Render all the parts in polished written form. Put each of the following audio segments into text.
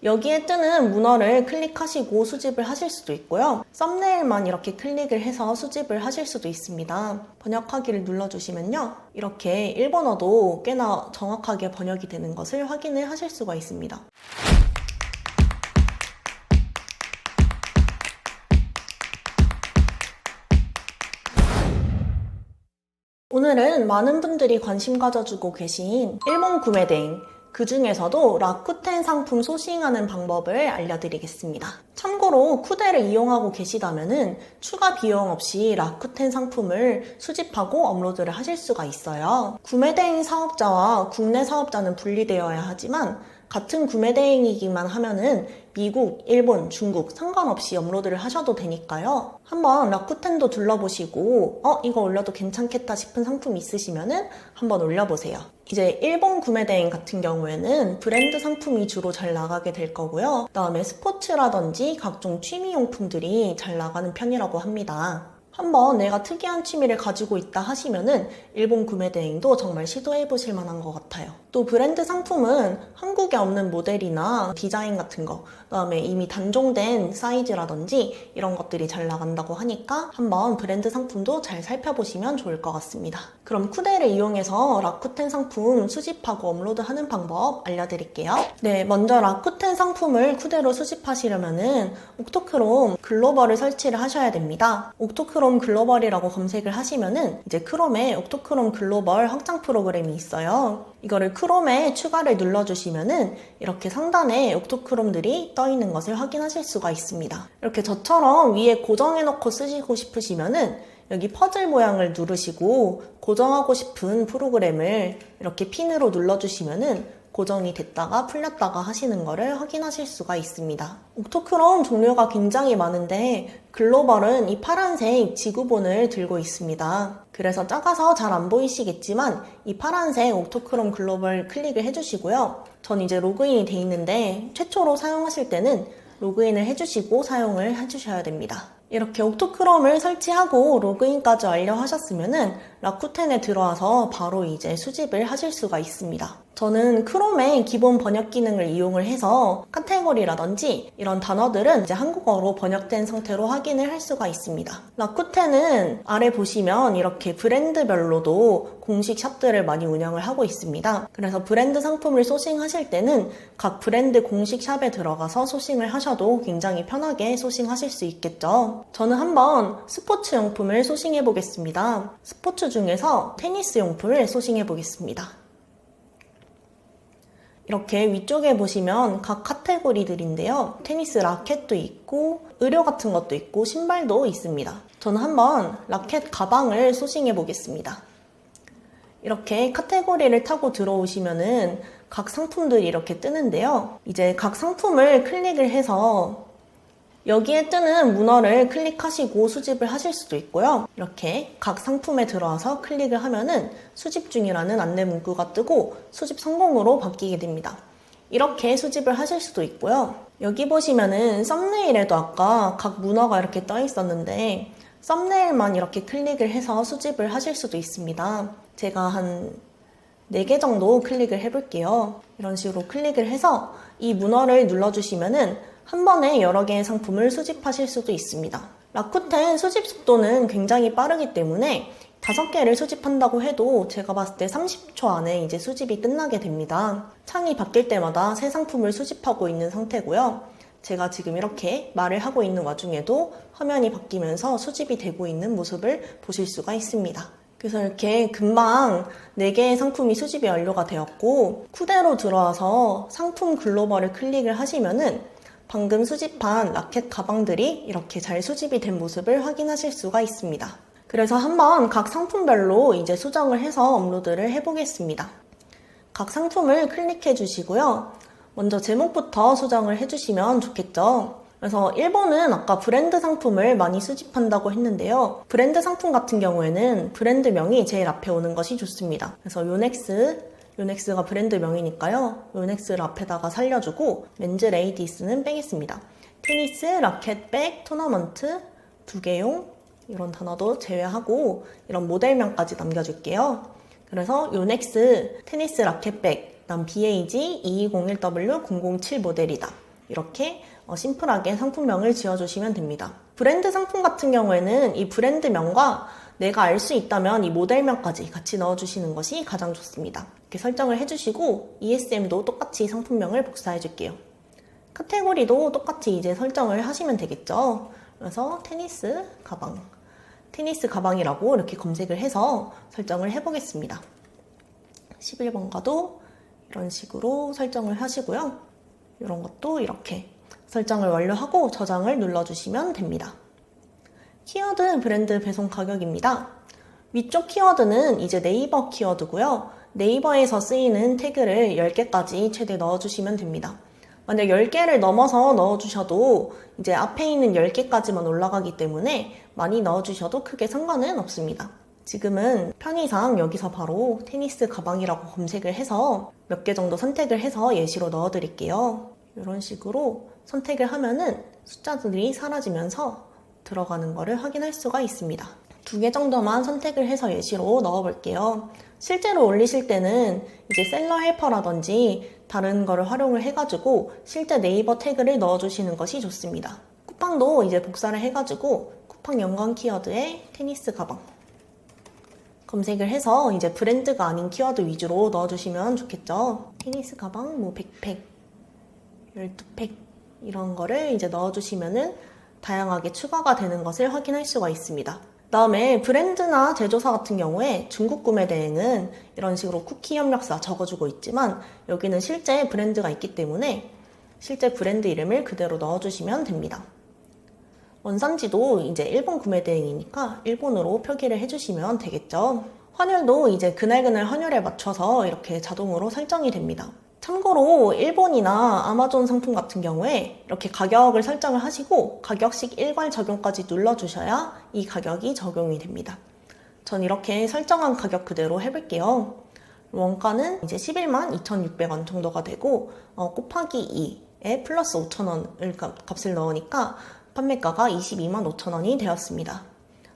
여기에 뜨는 문어를 클릭하시고 수집을 하실 수도 있고요. 썸네일만 이렇게 클릭을 해서 수집을 하실 수도 있습니다. 번역하기를 눌러주시면요. 이렇게 일본어도 꽤나 정확하게 번역이 되는 것을 확인을 하실 수가 있습니다. 오늘은 많은 분들이 관심 가져주고 계신 일본 구매 대행, 그 중에서도 라쿠텐 상품 소싱하는 방법을 알려드리겠습니다. 참고로 쿠데를 이용하고 계시다면 추가 비용 없이 라쿠텐 상품을 수집하고 업로드를 하실 수가 있어요. 구매 대행 사업자와 국내 사업자는 분리되어야 하지만 같은 구매 대행이기만 하면은 미국, 일본, 중국 상관없이 업로드를 하셔도 되니까요. 한번 라쿠텐도 둘러보시고 이거 올려도 괜찮겠다 싶은 상품 있으시면은 한번 올려보세요. 이제 일본 구매 대행 같은 경우에는 브랜드 상품이 주로 잘 나가게 될 거고요. 그다음에 스포츠라든지 각종 취미용품들이 잘 나가는 편이라고 합니다. 한번 내가 특이한 취미를 가지고 있다 하시면은 일본 구매 대행도 정말 시도해 보실 만한 것 같아요. 또 브랜드 상품은 한국에 없는 모델이나 디자인 같은 거, 그다음에 이미 단종된 사이즈라든지 이런 것들이 잘 나간다고 하니까 한번 브랜드 상품도 잘 살펴보시면 좋을 것 같습니다. 그럼 쿠데를 이용해서 라쿠텐 상품 수집하고 업로드하는 방법 알려드릴게요. 네, 먼저 라쿠텐 상품을 쿠데로 수집하시려면은 옥토크롬 글로벌을 설치를 하셔야 됩니다. 옥토크롬 글로벌이라고 검색을 하시면은 이제 크롬에 옥토크롬 글로벌 확장 프로그램이 있어요. 이거를 크롬에 추가를 눌러주시면은 이렇게 상단에 옥토크롬들이 떠 있는 것을 확인하실 수가 있습니다. 이렇게 저처럼 위에 고정해놓고 쓰시고 싶으시면은 여기 퍼즐 모양을 누르시고 고정하고 싶은 프로그램을 이렇게 핀으로 눌러주시면은 고정이 됐다가 풀렸다가 하시는 거를 확인하실 수가 있습니다. 옥토크롬 종류가 굉장히 많은데 글로벌은 이 파란색 지구본을 들고 있습니다. 그래서 작아서 잘 안 보이시겠지만 이 파란색 옥토크롬 글로벌 클릭을 해주시고요. 전 이제 로그인이 돼 있는데 최초로 사용하실 때는 로그인을 해주시고 사용을 해주셔야 됩니다. 이렇게 옥토크롬을 설치하고 로그인까지 완료하셨으면은 라쿠텐에 들어와서 바로 이제 수집을 하실 수가 있습니다. 저는 크롬의 기본 번역 기능을 이용을 해서 카테고리라든지 이런 단어들은 이제 한국어로 번역된 상태로 확인을 할 수가 있습니다. 라쿠텐은 아래 보시면 이렇게 브랜드별로도 공식 샵들을 많이 운영을 하고 있습니다. 그래서 브랜드 상품을 소싱하실 때는 각 브랜드 공식 샵에 들어가서 소싱을 하셔도 굉장히 편하게 소싱하실 수 있겠죠. 저는 한번 스포츠 용품을 소싱해 보겠습니다. 스포츠 중에서 테니스 용품을 소싱해 보겠습니다. 이렇게 위쪽에 보시면 각 카테고리들인데요. 테니스 라켓도 있고 의료 같은 것도 있고 신발도 있습니다. 저는 한번 라켓 가방을 소싱해 보겠습니다. 이렇게 카테고리를 타고 들어오시면은 각 상품들이 이렇게 뜨는데요. 이제 각 상품을 클릭을 해서 여기에 뜨는 문어를 클릭하시고 수집을 하실 수도 있고요. 이렇게 각 상품에 들어와서 클릭을 하면은 수집 중이라는 안내 문구가 뜨고 수집 성공으로 바뀌게 됩니다. 이렇게 수집을 하실 수도 있고요. 여기 보시면은 썸네일에도 아까 각 문어가 이렇게 떠 있었는데 썸네일만 이렇게 클릭을 해서 수집을 하실 수도 있습니다. 제가 한 4개 정도 클릭을 해볼게요. 이런 식으로 클릭을 해서 이 문어를 눌러주시면은 한 번에 여러 개의 상품을 수집하실 수도 있습니다. 라쿠텐 수집 속도는 굉장히 빠르기 때문에 5개를 수집한다고 해도 제가 봤을 때 30초 안에 이제 수집이 끝나게 됩니다. 창이 바뀔 때마다 새 상품을 수집하고 있는 상태고요. 제가 지금 이렇게 말을 하고 있는 와중에도 화면이 바뀌면서 수집이 되고 있는 모습을 보실 수가 있습니다. 그래서 이렇게 금방 4개의 상품이 수집이 완료가 되었고 쿠데로 들어와서 상품 글로벌을 클릭을 하시면은 방금 수집한 라켓 가방들이 이렇게 잘 수집이 된 모습을 확인하실 수가 있습니다. 그래서 한번 각 상품별로 이제 수정을 해서 업로드를 해보겠습니다. 각 상품을 클릭해 주시고요. 먼저 제목부터 수정을 해주시면 좋겠죠. 그래서 일본은 아까 브랜드 상품을 많이 수집한다고 했는데요. 브랜드 상품 같은 경우에는 브랜드명이 제일 앞에 오는 것이 좋습니다. 그래서 요넥스가 브랜드 명이니까요. 요넥스를 앞에다가 살려주고 맨즈 레이디스는 빼겠습니다. 테니스, 라켓백, 토너먼트, 2개용 이런 단어도 제외하고 이런 모델명까지 남겨줄게요. 그래서 요넥스 테니스 라켓백 그다음 BAG 2201W007 모델이다. 이렇게 심플하게 상품명을 지어주시면 됩니다. 브랜드 상품 같은 경우에는 이 브랜드명과 내가 알 수 있다면 이 모델명까지 같이 넣어주시는 것이 가장 좋습니다. 이렇게 설정을 해주시고 ESM도 똑같이 상품명을 복사해줄게요. 카테고리도 똑같이 이제 설정을 하시면 되겠죠. 그래서 테니스 가방이라고 이렇게 검색을 해서 설정을 해보겠습니다. 11번가도 이런 식으로 설정을 하시고요. 이런 것도 이렇게 설정을 완료하고 저장을 눌러주시면 됩니다. 키워드 브랜드 배송 가격입니다. 위쪽 키워드는 이제 네이버 키워드고요. 네이버에서 쓰이는 태그를 10개까지 최대 넣어주시면 됩니다. 만약 10개를 넘어서 넣어주셔도 이제 앞에 있는 10개까지만 올라가기 때문에 많이 넣어주셔도 크게 상관은 없습니다. 지금은 편의상 여기서 바로 테니스 가방이라고 검색을 해서 몇 개 정도 선택을 해서 예시로 넣어드릴게요. 이런 식으로 선택을 하면은 숫자들이 사라지면서 들어가는 거를 확인할 수가 있습니다. 2개 정도만 선택을 해서 예시로 넣어볼게요. 실제로 올리실 때는 이제 셀러 헬퍼라든지 다른 거를 활용을 해가지고 실제 네이버 태그를 넣어주시는 것이 좋습니다. 쿠팡도 이제 복사를 해가지고 쿠팡 연관 키워드에 테니스 가방 검색을 해서 이제 브랜드가 아닌 키워드 위주로 넣어주시면 좋겠죠. 테니스 가방, 뭐 백팩, 12팩 이런 거를 이제 넣어주시면은 다양하게 추가가 되는 것을 확인할 수가 있습니다. 다음에 브랜드나 제조사 같은 경우에 중국 구매 대행은 이런 식으로 쿠키 협력사 적어주고 있지만 여기는 실제 브랜드가 있기 때문에 실제 브랜드 이름을 그대로 넣어주시면 됩니다. 원산지도 이제 일본 구매 대행이니까 일본으로 표기를 해주시면 되겠죠. 환율도 이제 그날그날 환율에 맞춰서 이렇게 자동으로 설정이 됩니다. 참고로 일본이나 아마존 상품 같은 경우에 이렇게 가격을 설정을 하시고 가격식 일괄 적용까지 눌러주셔야 이 가격이 적용이 됩니다. 전 이렇게 설정한 가격 그대로 해볼게요. 원가는 이제 11만 2,600원 정도가 되고 곱하기 2에 플러스 5,000원을 값을 넣으니까 판매가가 22만 5천원이 되었습니다.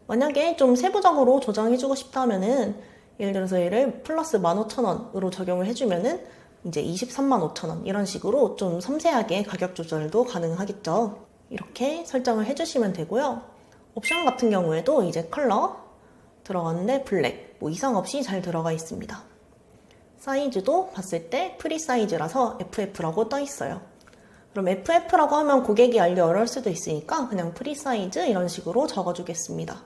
만약에 좀 세부적으로 조정해주고 싶다면은 예를 들어서 얘를 플러스 15,000원으로 적용을 해주면은 이제 23만 5천원 이런 식으로 좀 섬세하게 가격 조절도 가능하겠죠. 이렇게 설정을 해주시면 되고요. 옵션 같은 경우에도 이제 컬러 들어갔는데 블랙 뭐 이상 없이 잘 들어가 있습니다. 사이즈도 봤을 때 프리 사이즈라서 FF라고 떠 있어요. 그럼 FF라고 하면 고객이 알기 어려울 수도 있으니까 그냥 프리 사이즈 이런 식으로 적어주겠습니다.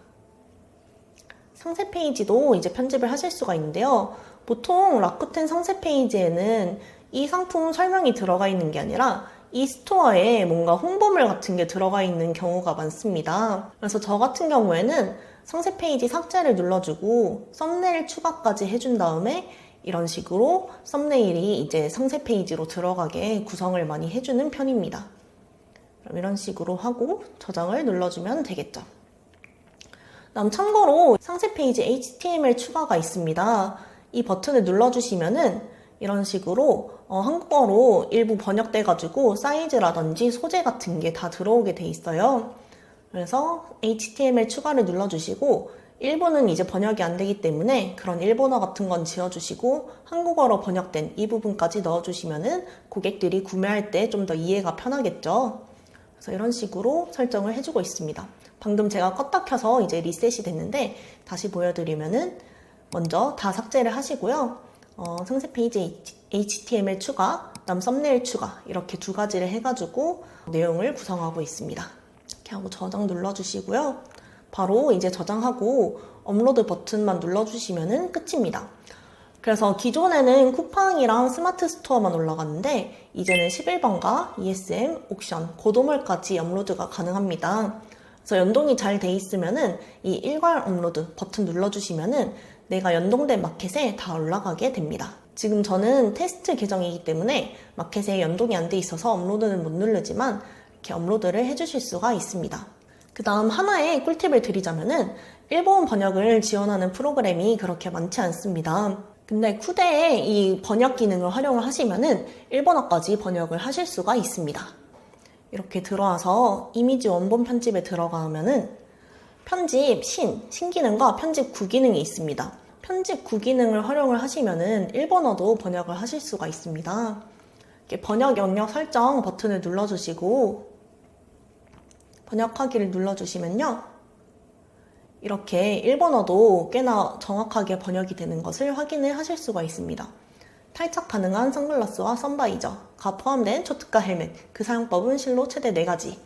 상세 페이지도 이제 편집을 하실 수가 있는데요. 보통 라쿠텐 상세 페이지에는 이 상품 설명이 들어가 있는 게 아니라 이 스토어에 뭔가 홍보물 같은 게 들어가 있는 경우가 많습니다. 그래서 저 같은 경우에는 상세 페이지 삭제를 눌러주고 썸네일 추가까지 해준 다음에 이런 식으로 썸네일이 이제 상세 페이지로 들어가게 구성을 많이 해주는 편입니다. 그럼 이런 식으로 하고 저장을 눌러주면 되겠죠. 다음 참고로 상세 페이지 HTML 추가가 있습니다. 이 버튼을 눌러주시면은 이런 식으로 한국어로 일부 번역돼가지고 사이즈라든지 소재 같은 게 다 들어오게 돼 있어요. 그래서 HTML 추가를 눌러주시고 일본은 이제 번역이 안 되기 때문에 그런 일본어 같은 건 지워주시고 한국어로 번역된 이 부분까지 넣어주시면은 고객들이 구매할 때 좀 더 이해가 편하겠죠. 그래서 이런 식으로 설정을 해주고 있습니다. 방금 제가 껐다 켜서 이제 리셋이 됐는데 다시 보여드리면은 먼저 다 삭제를 하시고요. 상세 페이지 HTML 추가, 그다음 썸네일 추가 이렇게 2가지를 해가지고 내용을 구성하고 있습니다. 이렇게 하고 저장 눌러주시고요. 바로 이제 저장하고 업로드 버튼만 눌러주시면 끝입니다. 그래서 기존에는 쿠팡이랑 스마트 스토어만 올라갔는데 이제는 11번가, ESM, 옥션, 고도몰까지 업로드가 가능합니다. 그래서 연동이 잘 돼 있으면은 이 일괄 업로드 버튼 눌러주시면은 내가 연동된 마켓에 다 올라가게 됩니다. 지금 저는 테스트 계정이기 때문에 마켓에 연동이 안 돼 있어서 업로드는 못 누르지만 이렇게 업로드를 해주실 수가 있습니다. 그 다음 하나의 꿀팁을 드리자면은 일본 번역을 지원하는 프로그램이 그렇게 많지 않습니다. 근데 쿠데에 이 번역 기능을 활용을 하시면은 일본어까지 번역을 하실 수가 있습니다. 이렇게 들어와서 이미지 원본 편집에 들어가면은 편집 신기능과 편집 구기능이 있습니다. 편집 구기능을 활용을 하시면은 일본어도 번역을 하실 수가 있습니다. 이렇게 번역 영역 설정 버튼을 눌러주시고 번역하기를 눌러주시면요. 이렇게 일본어도 꽤나 정확하게 번역이 되는 것을 확인을 하실 수가 있습니다. 탈착 가능한 선글라스와 선바이저가 포함된 초특가 헬멧, 그 사용법은 실로 최대 4가지.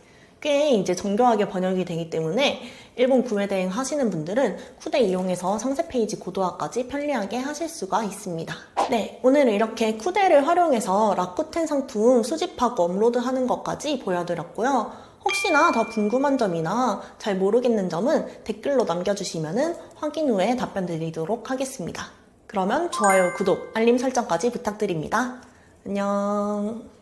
꽤 이제 정교하게 번역이 되기 때문에 일본 구매 대행 하시는 분들은 쿠데 이용해서 상세 페이지 고도화까지 편리하게 하실 수가 있습니다. 네, 오늘은 이렇게 쿠데를 활용해서 라쿠텐 상품 수집하고 업로드하는 것까지 보여드렸고요. 혹시나 더 궁금한 점이나 잘 모르겠는 점은 댓글로 남겨주시면 확인 후에 답변 드리도록 하겠습니다. 그러면 좋아요, 구독, 알림 설정까지 부탁드립니다. 안녕.